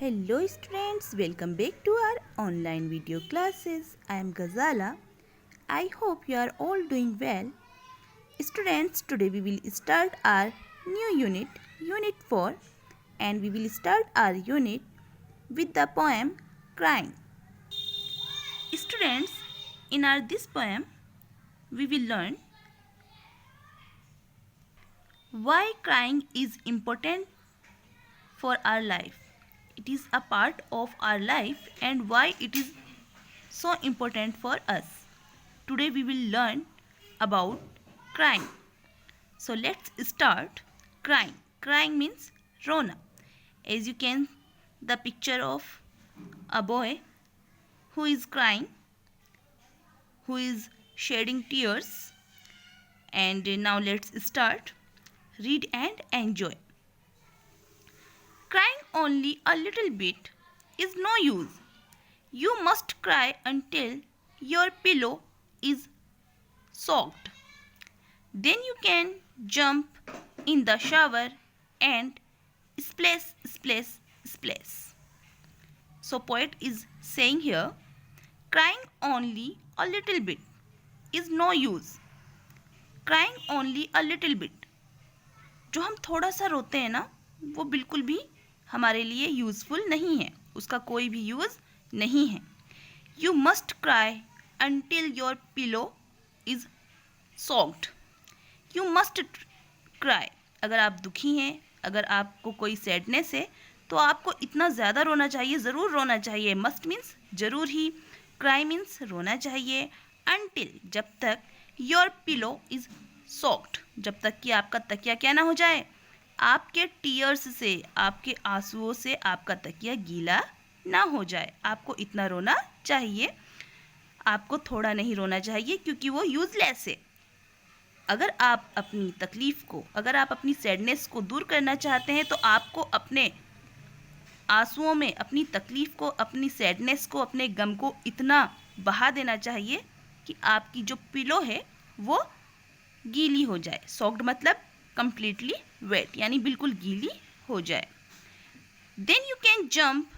Hello students, welcome back to our online video classes. I am Ghazala. I hope you are all doing well. Students, today we will start our new unit, Unit 4, and we will start our unit with the poem Crying. Students, in our this poem, we will learn why crying is important for our life. It is a part of our life and why it is so important for us. Today we will learn about crying. So let's start crying. Crying means rona. As you can the picture of a boy who is crying, who is shedding tears. And now let's start. Read and enjoy. Crying only a little bit is no use. You must cry until your pillow is soaked. Then you can jump in the shower and splash, splash, splash. So poet is saying here, crying only a little bit is no use. Crying only a little bit. जो हम थोड़ा सा रोते हैं ना, वो बिल्कुल भी हमारे लिए यूज़फुल नहीं है, उसका कोई भी यूज़ नहीं है. You must cry until your pillow is socked. You must cry. अगर आप दुखी हैं, अगर आपको कोई सैडनेस है, तो आपको इतना ज़्यादा रोना चाहिए, ज़रूर रोना चाहिए. मस्ट मीन्स ज़रूर ही, क्राई मीन्स रोना चाहिए. अंटिल जब तक, योर पिलो इज़ सॉक्ड जब तक कि आपका तकिया क्या ना हो जाए, आपके टीयर्स से, आपके आंसुओं से आपका तकिया गीला ना हो जाए. आपको इतना रोना चाहिए, आपको थोड़ा नहीं रोना चाहिए, क्योंकि वो यूज़लेस है. अगर आप अपनी तकलीफ़ को, अगर आप अपनी सैडनेस को दूर करना चाहते हैं, तो आपको अपने आंसुओं में अपनी तकलीफ़ को, अपनी सैडनेस को, अपने गम को इतना बहा देना चाहिए कि आपकी जो पिलो है वो गीली हो जाए. सॉक्ड मतलब कंप्लीटली वेट, यानी बिल्कुल गीली हो जाए. Then you can jump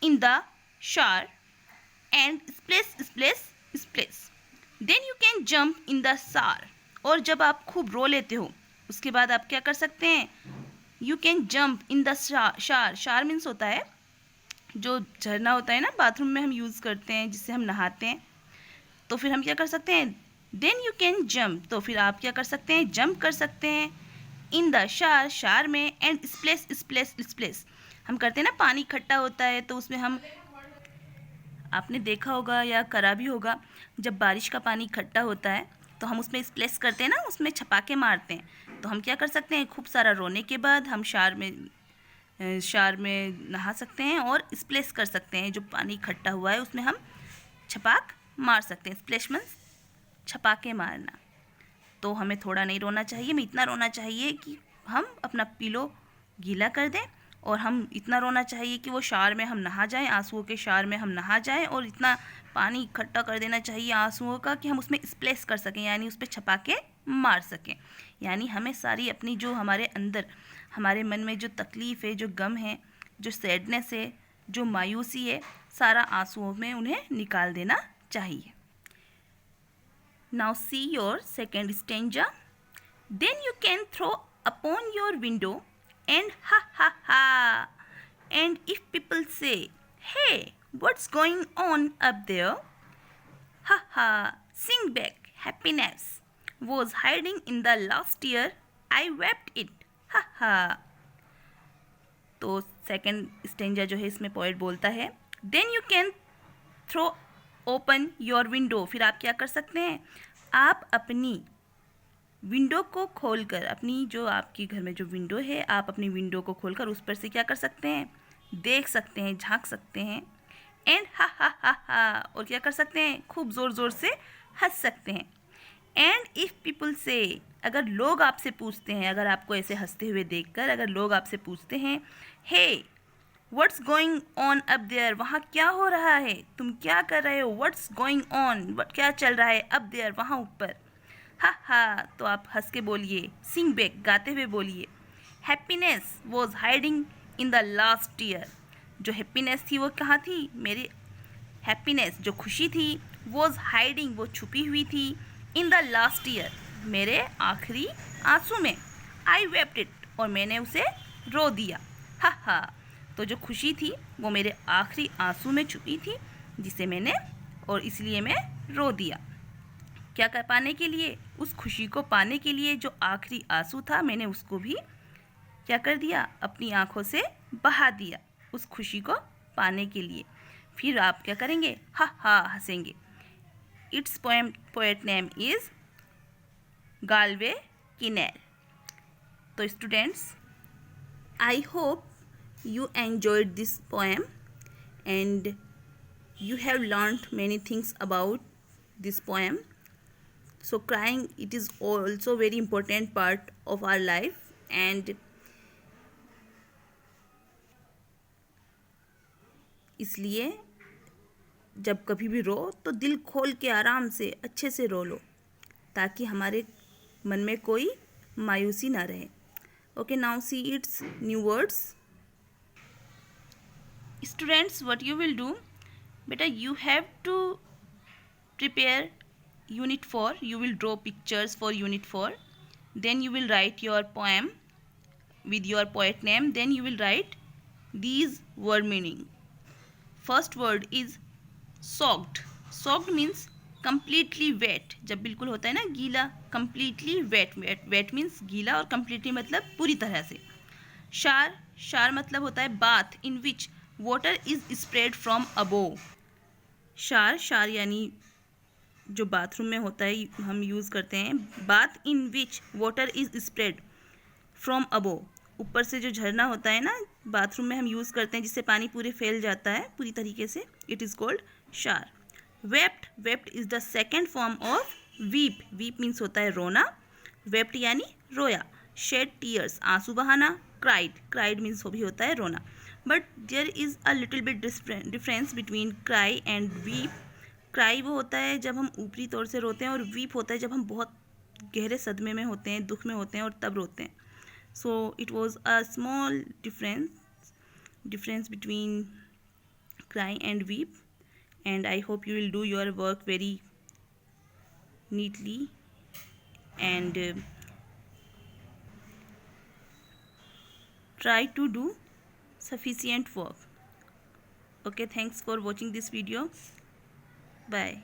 in the shower and splash splash splash. Then you can jump in the shower. और जब आप खूब रो लेते हो, उसके बाद आप क्या कर सकते हैं, you can jump in the shower. Shower means होता है जो झरना होता है ना, बाथरूम में हम यूज़ करते हैं, जिससे हम नहाते हैं. तो फिर हम क्या कर सकते हैं, देन यू कैन जंप. तो फिर आप क्या कर सकते हैं, जंप कर सकते हैं. इन द शावर, शावर में. एंड स्प्लेश स्प्लेश स्प्लेश, हम करते हैं ना, पानी इकट्ठा होता है तो उसमें हम, आपने देखा होगा या करा भी होगा, जब बारिश का पानी इकट्ठा होता है तो हम उसमें स्प्लेश करते हैं ना, उसमें छपाके मारते हैं. तो हम क्या कर सकते हैं, खूब सारा रोने के बाद हम शावर में नहा सकते हैं और स्प्लेश कर सकते हैं. जो पानी इकट्ठा हुआ है उसमें हम छपाक मार सकते हैं. स्प्लेश मीन्स छपाके मारना. तो हमें थोड़ा नहीं रोना चाहिए, हमें इतना रोना चाहिए कि हम अपना पिलो गीला कर दें. और हम इतना रोना चाहिए कि वो शावर में हम नहा जाएं, आंसुओं के शावर में हम नहा जाएं. और इतना पानी इकट्ठा कर देना चाहिए आंसुओं का कि हम उसमें स्प्लेश कर सकें, यानी उस पर छपाके मार सकें. यानी हमें सारी अपनी जो हमारे अंदर, हमारे मन में जो तकलीफ़ है, जो गम है, जो सैडनेस है, जो मायूसी है, सारा आंसुओं में उन्हें निकाल देना चाहिए. Now see your second stanza. Then you can throw upon your window and ha ha ha. And if people say, hey, what's going on up there? Ha ha, sing back, happiness was hiding in the last year. I wept it. Ha ha. तो second stanza जो है इसमें poet बोलता है, then you can throw open your window. फिर आप क्या कर सकते हैं, आप अपनी विंडो को खोलकर, अपनी जो आपकी घर में जो विंडो है, आप अपनी विंडो को खोलकर उस पर से क्या कर सकते हैं, देख सकते हैं, झांक सकते हैं. एंड हा हा हा हा, और क्या कर सकते हैं, खूब ज़ोर ज़ोर से हंस सकते हैं. एंड इफ़ पीपल से, अगर लोग आपसे पूछते हैं, अगर आपको ऐसे हंसते हुए देखकर अगर लोग आपसे पूछते हैं, hey what's going on up there, वहाँ क्या हो रहा है, तुम क्या कर रहे हो, व्हाट्स गोइंग ऑन, क्या चल रहा है, अप देयर वहाँ ऊपर, हा हा, तो आप हंस के बोलिए, सिंग बैक गाते हुए बोलिए, happiness was hiding in the last year. जो हैप्पीनेस थी वो कहाँ थी, मेरी हैप्पीनेस जो खुशी थी वॉज हाइडिंग, वो छुपी हुई थी, इन द लास्ट ईयर, मेरे आखिरी आंसू में, आई वेप्ट इट, और मैंने उसे रो दिया, हा हा। तो जो खुशी थी वो मेरे आखिरी आंसू में छुपी थी जिसे मैंने, और इसलिए मैं रो दिया। क्या कर पाने के लिए, उस खुशी को पाने के लिए, जो आखिरी आंसू था मैंने उसको भी क्या कर दिया, अपनी आंखों से बहा दिया उस खुशी को पाने के लिए। फिर आप क्या करेंगे, हा हा हंसेंगे। Its poet name is Galway Kinnell. तो students, I hope you enjoyed this poem and you have learned many things about this poem. So crying, it is also very important part of our life, and इसलिए जब कभी भी रो तो दिल खोल के आराम से अच्छे से रो लो, ताकि हमारे मन में कोई मायूसी ना रहे। Okay, now see it's new words. Students, what you will do, beta, you have to prepare unit 4. You will draw pictures for unit 4, then you will write your poem with your poet name, then you will write these word meaning. First word is soaked. Soaked means completely wet, जब बिल्कुल होता है ना गीला, completely wet, wet means गीला, और completely मतलब पूरी तरह से। शार मतलब होता है bath, in which water is sprayed from above. शार यानी जो बाथरूम में होता है, हम यूज़ करते हैं। Bath in which water is spread from above, ऊपर से जो झरना होता है ना बाथरूम में हम यूज़ करते हैं, जिससे पानी पूरे फैल जाता है पूरी तरीके से, इट इज़ कॉल्ड शार। Wept is the second form of weep. Weep means होता है रोना, वेप्ट यानी रोया। शेड टीयर्स, आंसू बहाना। क्राइड मीन्स वो भी होता है रोना। But there is a little bit difference between cry and weep. Cry वो होता है जब हम ऊपरी तौर से रोते हैं, और वीप होता है जब हम बहुत गहरे सदमे में होते हैं, दुख में होते हैं, और तब रोते हैं। So it was a small difference between cry and weep, and I hope you will do your work very neatly and try to do sufficient work. Okay, thanks for watching this video. Bye.